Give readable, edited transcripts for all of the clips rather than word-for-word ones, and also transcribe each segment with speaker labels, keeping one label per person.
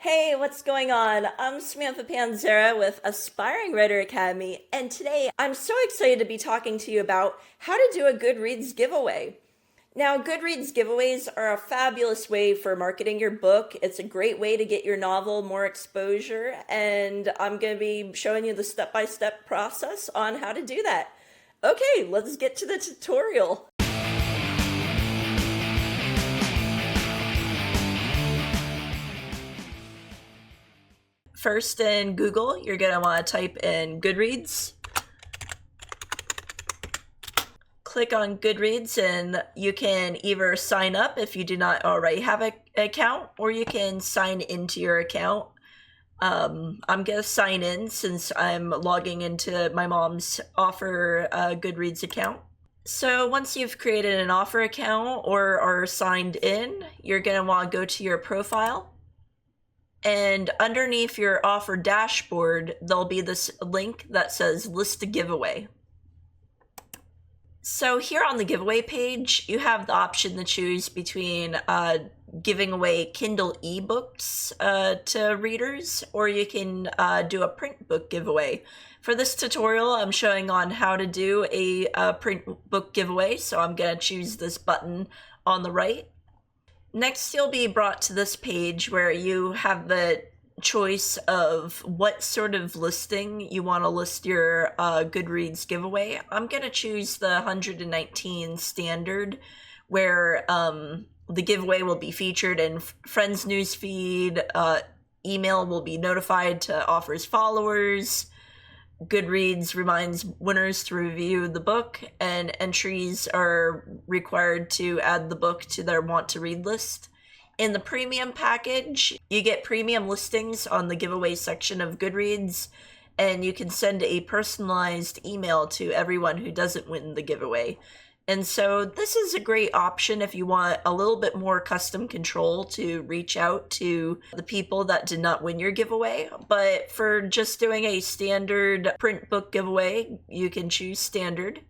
Speaker 1: Hey, what's going on? I'm Samantha Panzera with Aspiring Writer Academy, and today I'm so excited to be talking to you about how to do a Goodreads giveaway. Now, Goodreads giveaways are a fabulous way for marketing your book. It's a great way to get your novel more exposure, and I'm going to be showing you the step-by-step process on how to do that. Okay, let's get to the tutorial. First, in Google, you're going to want to type in Goodreads. Click on Goodreads and you can either sign up if you do not already have an account, or you can sign into your account. I'm going to sign in since I'm logging into my mom's Offer Goodreads account. So once you've created an Offer account or are signed in, you're going to want to go to your profile. And underneath your offer dashboard, there'll be this link that says list a giveaway. So here on the giveaway page, you have the option to choose between giving away Kindle ebooks to readers, or you can do a print book giveaway. For this tutorial, I'm showing on how to do a print book giveaway, so I'm going to choose this button on the right. Next, you'll be brought to this page where you have the choice of what sort of listing you want to list your Goodreads giveaway. I'm going to choose the 119 standard, where the giveaway will be featured in Friends newsfeed, email will be notified to offers followers, Goodreads reminds winners to review the book, and entries are required to add the book to their want to read list. In the premium package, you get premium listings on the giveaway section of Goodreads, and you can send a personalized email to everyone who doesn't win the giveaway. And so this is a great option if you want a little bit more custom control to reach out to the people that did not win your giveaway. But for just doing a standard print book giveaway, you can choose standard.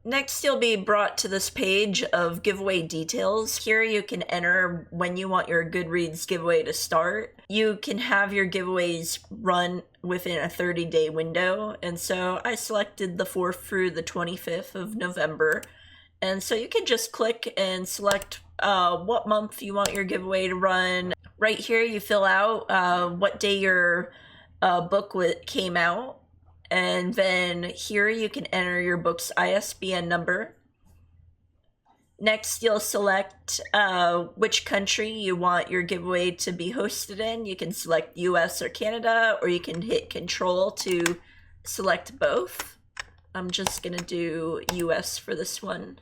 Speaker 1: Next, you'll be brought to this page of giveaway details. Here you can enter when you want your Goodreads giveaway to start. You can have your giveaways run within a 30-day window, and so I selected the 4th through the 25th of November. And so you can just click and select what month you want your giveaway to run. Right here you fill out what day your book came out. And then here you can enter your book's ISBN number. Next, you'll select which country you want your giveaway to be hosted in. You can select US or Canada, or you can hit Control to select both. I'm just gonna do US for this one.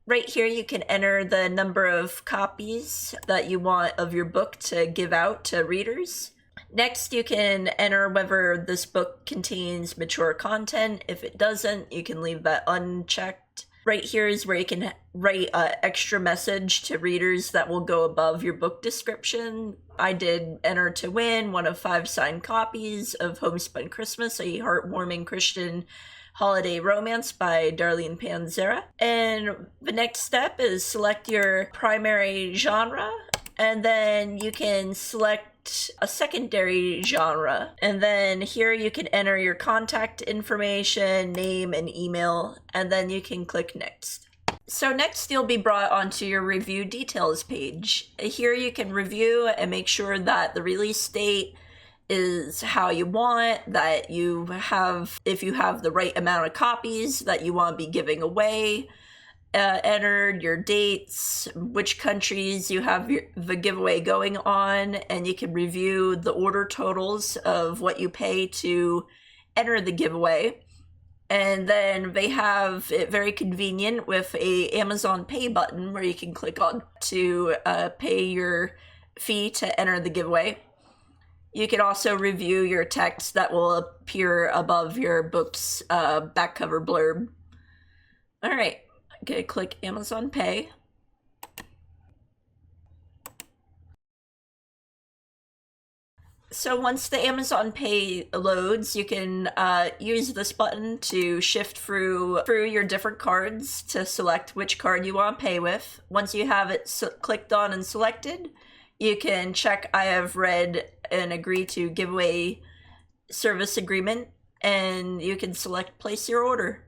Speaker 1: Right here you can enter the number of copies that you want of your book to give out to readers. Next, you can enter whether this book contains mature content. If it doesn't, you can leave that unchecked. Right here is where you can write an extra message to readers that will go above your book description. I did enter to win one of 5 signed copies of Homespun Christmas, a heartwarming Christian holiday romance by Darlene Panzera. And the next step is select your primary genre, and then you can select a secondary genre, and then here you can enter your contact information, name and email, and then you can click next. So next you'll be brought onto your review details page. Here you can review and make sure that the release date is how you want, that you have, if you have the right amount of copies that you want to be giving away, entered your dates, which countries you have the giveaway going on, and you can review the order totals of what you pay to enter the giveaway. And then they have it very convenient with a Amazon Pay button where you can click on to pay your fee to enter the giveaway. You can also review your text that will appear above your book's back cover blurb. All right. Okay, click Amazon Pay. So once the Amazon Pay loads, you can use this button to shift through your different cards to select which card you want to pay with. Once you have it clicked on and selected, You can check I have read and agree to giveaway service agreement, and you can select place your order.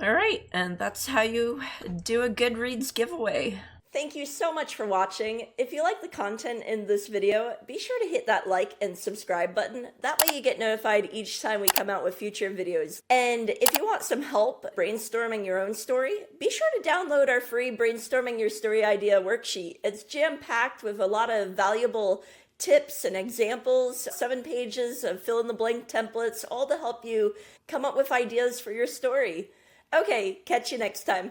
Speaker 1: Alright, and that's how you do a Goodreads giveaway. Thank you so much for watching. If you like the content in this video, be sure to hit that like and subscribe button. That way you get notified each time we come out with future videos. And if you want some help brainstorming your own story, be sure to download our free Brainstorming Your Story Idea worksheet. It's jam-packed with a lot of valuable tips and examples, 7 pages of fill-in-the-blank templates, all to help you come up with ideas for your story. Okay, catch you next time.